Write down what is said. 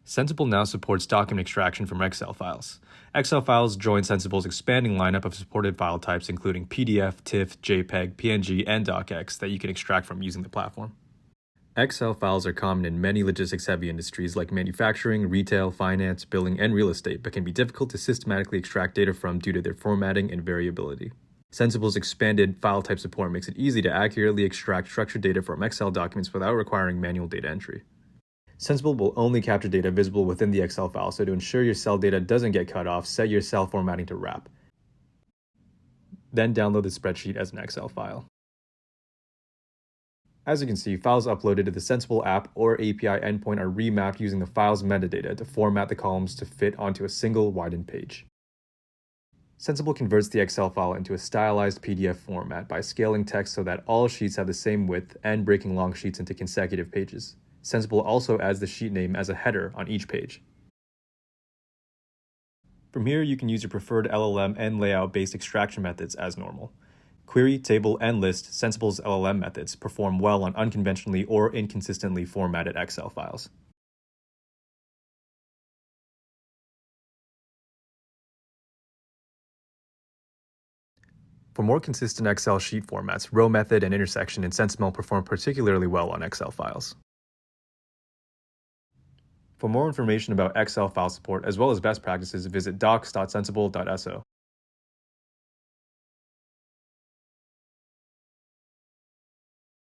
Sensible now supports document extraction from Excel files. Excel files join Sensible's expanding lineup of supported file types, including PDF, TIFF, JPEG, PNG, and DocX that you can extract from using the platform. Excel files are common in many logistics-heavy industries like manufacturing, retail, finance, billing, and real estate, but can be difficult to systematically extract data from due to their formatting and variability. Sensible's expanded file type support makes it easy to accurately extract structured data from Excel documents without requiring manual data entry. Sensible will only capture data visible within the Excel file, so to ensure your cell data doesn't get cut off, set your cell formatting to wrap. Then download the spreadsheet as an Excel file. As you can see, files uploaded to the Sensible app or API endpoint are remapped using the file's metadata to format the columns to fit onto a single widened page. Sensible converts the Excel file into a stylized PDF format by scaling text so that all sheets have the same width and breaking long sheets into consecutive pages. Sensible also adds the sheet name as a header on each page. From here, you can use your preferred LLM and layout-based extraction methods as normal. Query, table, and list, Sensible's LLM methods perform well on unconventionally or inconsistently formatted Excel files. For more consistent Excel sheet formats, row method and intersection in Sensible perform particularly well on Excel files. For more information about Excel file support as well as best practices, visit docs.sensible.so.